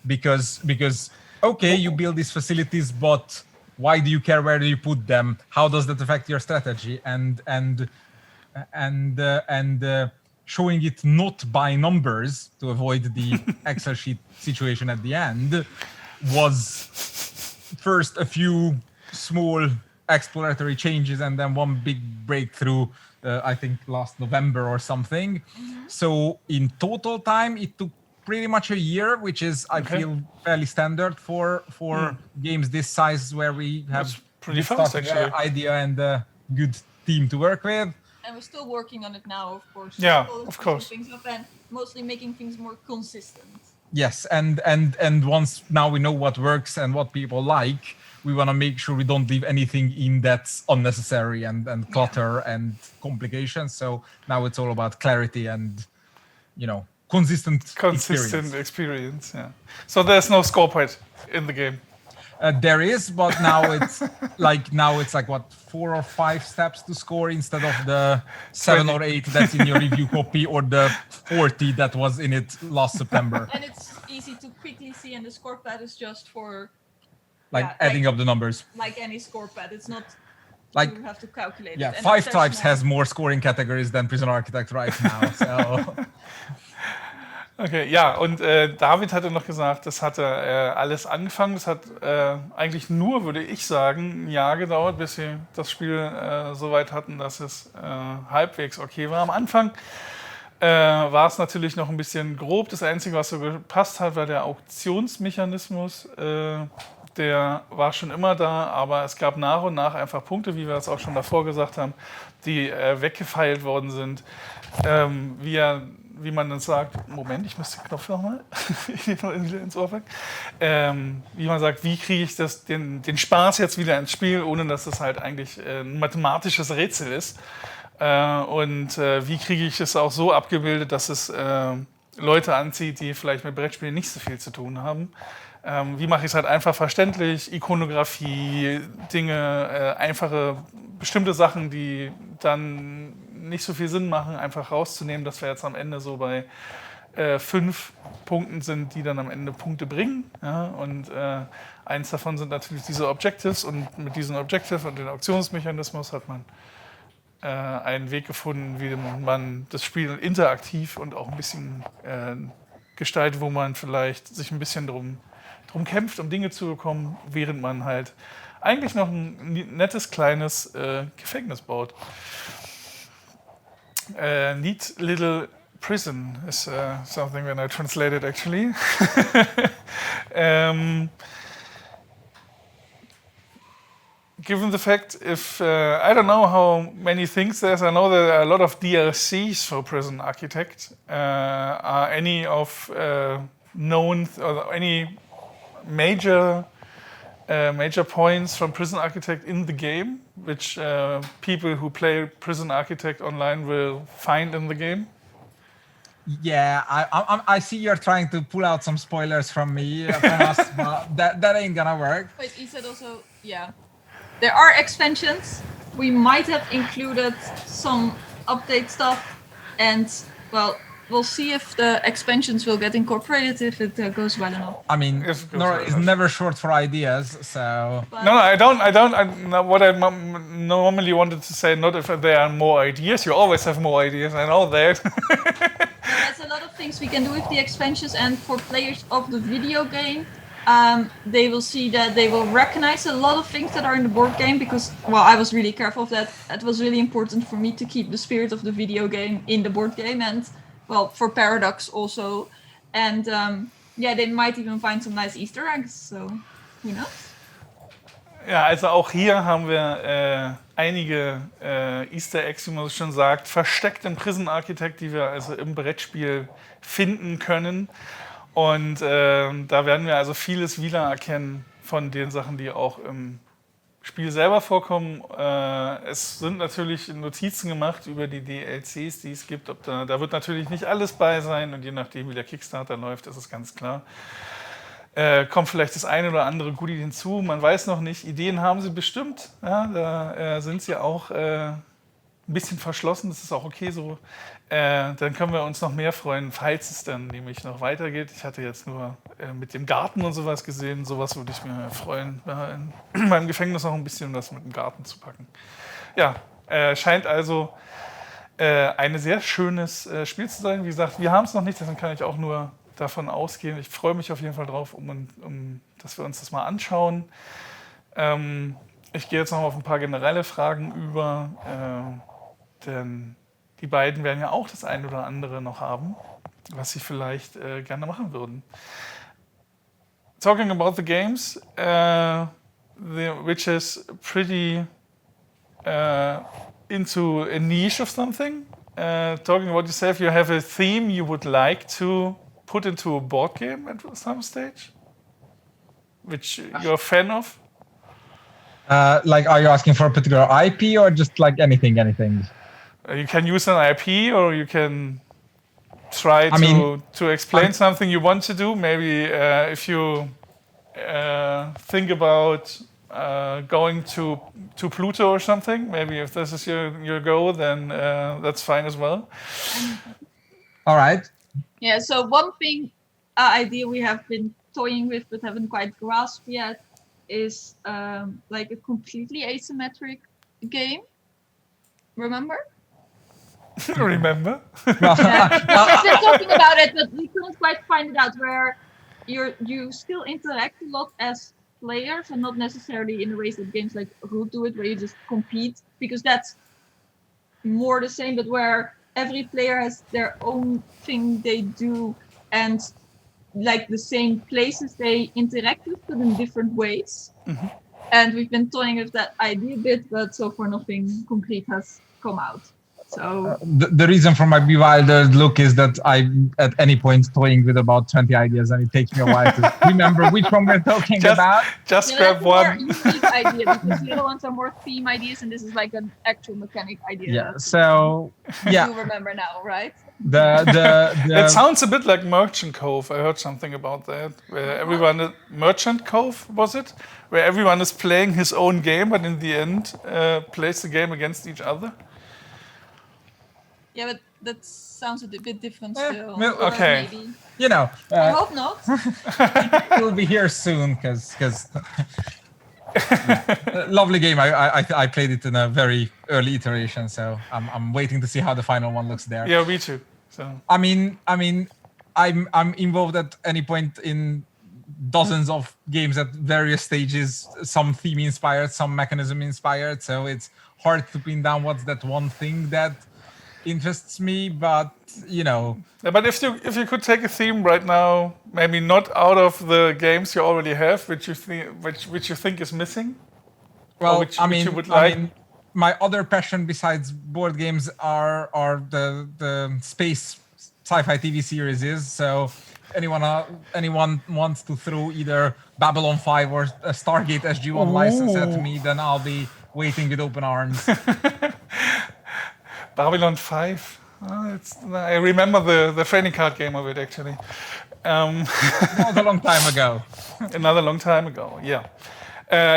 because okay, you build these facilities, but why do you care where do you put them? How does that affect your strategy? And showing it not by numbers to avoid the Excel sheet situation at the end, was first a few small exploratory changes and then one big breakthrough, I think last November or something. So in total time, it took pretty much a year, which is, I feel, fairly standard for games this size where we have That's pretty fast, actually. Idea and a good team to work with. And we're still working on it now, of course. Yeah, Still of course. Things up and mostly making things more consistent. Yes, and once now we know what works and what people like, we want to make sure we don't leave anything in that's unnecessary and clutter and complications. So now it's all about clarity and, consistent experience. Yeah. So there's no score point in the game. There is, but now it's like what, 4 or 5 steps to score instead of the 7 or 8 that's in your review copy or the 40 that was in it last September. And it's easy to quickly see, and the score pad is just for adding up the numbers. Like any score pad, it's not like you have to calculate. Yeah, it. 5 Tribes has more scoring categories than Prison Architect right now. So. Okay, ja, und David hatte noch gesagt, das hatte alles angefangen. Das hat eigentlich nur, würde ich sagen, ein Jahr gedauert, bis sie das Spiel so weit hatten, dass es halbwegs okay war. Am Anfang war es natürlich noch ein bisschen grob. Das Einzige, was so gepasst hat, war der Auktionsmechanismus. Der war schon immer da, aber es gab nach und nach einfach Punkte, wie wir es auch schon davor gesagt haben, die weggefeilt worden sind. Wie man dann sagt, Moment, ich muss den Knopf nochmal wieder ins Ohr packen. Wie man sagt, wie kriege ich den Spaß jetzt wieder ins Spiel, ohne dass es halt eigentlich ein mathematisches Rätsel ist. Und wie kriege ich es auch so abgebildet, dass es Leute anzieht, die vielleicht mit Brettspielen nicht so viel zu tun haben. Wie mache ich es halt einfach verständlich, Ikonografie, Dinge, einfache, bestimmte Sachen, die dann nicht so viel Sinn machen, einfach rauszunehmen, dass wir jetzt am Ende so bei 5 Punkten sind, die dann am Ende Punkte bringen. Ja? Und eins davon sind natürlich diese Objectives, und mit diesen Objectives und dem Auktionsmechanismus hat man einen Weg gefunden, wie man das Spiel interaktiv und auch ein bisschen gestaltet, wo man vielleicht sich ein bisschen drum kämpft, um Dinge zu bekommen, während man halt eigentlich noch ein nettes kleines Gefängnis baut. Neat little prison is something when I translated actually. Given the fact, if I don't know how many things there's, I know there are a lot of DLCs for Prison Architect. Are any of known or any major points from Prison Architect in the game, which people who play Prison Architect online will find in the game? Yeah, I see you're trying to pull out some spoilers from me, but that ain't gonna work. Wait, he said also, yeah. There are expansions. We might have included some update stuff, and well, we'll see if the expansions will get incorporated if it goes well enough. I mean, Nora is never short for ideas, so. No, I don't. What I normally wanted to say, not if there are more ideas. You always have more ideas. I know that. There's a lot of things we can do with the expansions, and for players of the video game, they will see that they will recognize a lot of things that are in the board game, because, well, I was really careful of that. It was really important for me to keep the spirit of the video game in the board game, and, well, for Paradox also. And, yeah, they might even find some nice Easter eggs, so who knows? Ja, also auch hier haben wir einige Easter Eggs, wie man schon sagt, versteckt im Prison Architect, die wir also im Brettspiel finden können. Und da werden wir also vieles wiedererkennen von den Sachen, die auch im Spiel selber vorkommen. Es sind natürlich Notizen gemacht über die DLCs, die es gibt. Da wird natürlich nicht alles bei sein, und je nachdem, wie der Kickstarter läuft, ist es ganz klar. Kommt vielleicht das eine oder andere Goodie hinzu, man weiß noch nicht. Ideen haben sie bestimmt, ja, da sind sie auch ein bisschen verschlossen, das ist auch okay so. Dann können wir uns noch mehr freuen, falls es dann nämlich noch weitergeht. Ich hatte jetzt nur mit dem Garten und sowas gesehen, sowas würde ich mir freuen, in meinem Gefängnis noch ein bisschen was mit dem Garten zu packen. Ja, scheint also ein sehr schönes Spiel zu sein. Wie gesagt, wir haben es noch nicht, deswegen kann ich auch nur davon ausgehen. Ich freue mich auf jeden Fall drauf, dass wir uns das mal anschauen. Ich gehe jetzt noch auf ein paar generelle Fragen über, denn die beiden werden ja auch das eine oder andere noch haben, was sie vielleicht gerne machen würden. Talking about the games, which is pretty into a niche of something. Talking about yourself, you have a theme you would like to put into a board game at some stage, which you're a fan of? Like, are you asking for a particular IP or just like anything? You can use an IP, or you can try to explain something you want to do. Maybe if you think about going to Pluto or something, maybe if this is your goal, then that's fine as well. All right. Yeah, so one thing, idea we have been toying with but haven't quite grasped yet is like a completely asymmetric game. Remember? Remember? Yeah. We've been talking about it, but we couldn't quite find it out, where you still interact a lot as players and not necessarily in the ways that games like Root do it, where you just compete, because that's more the same, but where every player has their own thing they do and like the same places they interact with, but in different ways. Mm-hmm. And we've been toying with that idea a bit, but so far nothing complete has come out. So the reason for my bewildered look is that I'm at any point toying with about 20 ideas, and it takes me a while to remember which one we're talking about. Just grab one. Unique idea, because the other ones are more theme ideas, and this is like an actual mechanic idea. Yeah. So yeah. You remember now, right? It sounds a bit like Merchant Cove. I heard something about that. Where Merchant Cove, was it? Where everyone is playing his own game, but in the end plays the game against each other. Yeah, but that sounds a bit different still. Okay. Maybe. You know. I hope not. We'll be here soon, because lovely game. I played it in a very early iteration, so I'm waiting to see how the final one looks there. Yeah, me too. So I mean, I'm involved at any point in dozens of games at various stages, some theme inspired, some mechanism inspired. So it's hard to pin down what's that one thing that interests me, but you know. Yeah, but if you could take a theme right now, maybe not out of the games you already have, which you think is missing. Well, which you would like. I mean, my other passion besides board games are the space sci-fi TV series. So anyone wants to throw either Babylon 5 or a Stargate SG-1 license at me, then I'll be waiting with open arms. Babylon 5. I remember the trading card game of it, actually. Not a long time ago. Another long time ago, ja.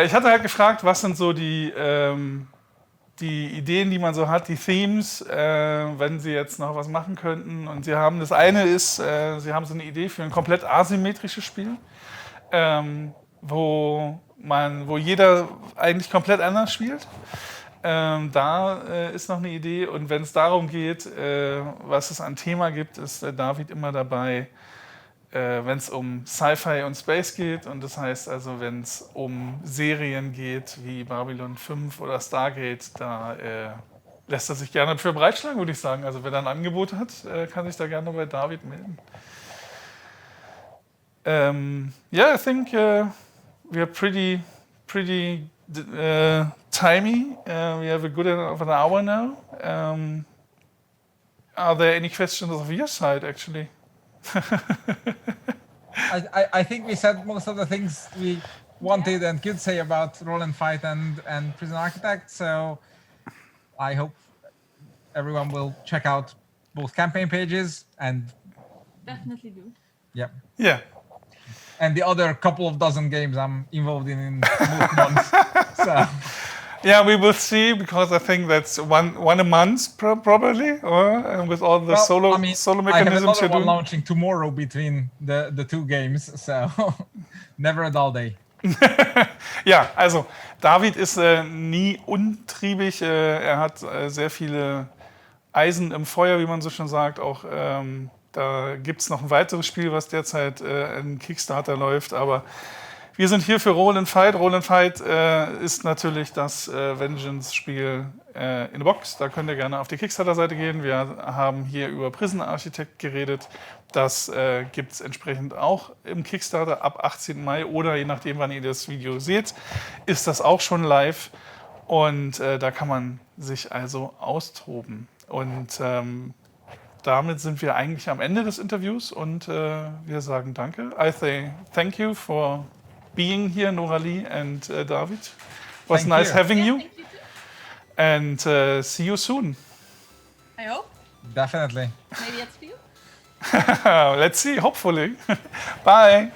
Ich hatte halt gefragt, was sind so die Ideen, die man so hat, die Themes, wenn Sie jetzt noch was machen könnten. Und Sie haben, das eine ist, Sie haben so eine Idee für ein komplett asymmetrisches Spiel, wo jeder eigentlich komplett anders spielt. Da ist noch eine Idee, und wenn es darum geht, was es an Thema gibt, ist Dávid immer dabei, wenn es um Sci-Fi und Space geht, und das heißt also, wenn es um Serien geht wie Babylon 5 oder Stargate, da lässt er sich gerne für bereitschlagen, würde ich sagen. Also wer da ein Angebot hat, kann sich da gerne bei Dávid melden. Yeah, I think we are pretty timey. We have a good enough an hour now. Are there any questions of your side, actually? I think we said most of the things we wanted and could say about Roll and Fight and Prison Architect. So I hope everyone will check out both campaign pages and Definitely do. Yeah. Yeah. And the other couple of dozen games I'm involved in both months. So. Yeah, we will see, because I think that's one a month probably, with all the solo mechanisms I have another you're one doing. launching tomorrow between the two games, so never a dull day. Ja, also Dávid ist nie untriebig. Er hat sehr viele Eisen im Feuer, wie man so schon sagt, auch Da gibt es noch ein weiteres Spiel, was derzeit in Kickstarter läuft, aber wir sind hier für Roll and Fight. Roll and Fight ist natürlich das Vengeance-Spiel in der Box. Da könnt ihr gerne auf die Kickstarter-Seite gehen. Wir haben hier über Prison Architect geredet. Das gibt es entsprechend auch im Kickstarter ab 18. Mai oder je nachdem, wann ihr das Video seht, ist das auch schon live. Und da kann man sich also austoben. Und damit sind wir eigentlich am Ende des Interviews und wir sagen danke. I say thank you for being here, Noralie and Dávid. It was Thank nice you. having you. Thank you too. And see you soon. I hope. Definitely. Maybe at Spiel. Let's see, hopefully. Bye.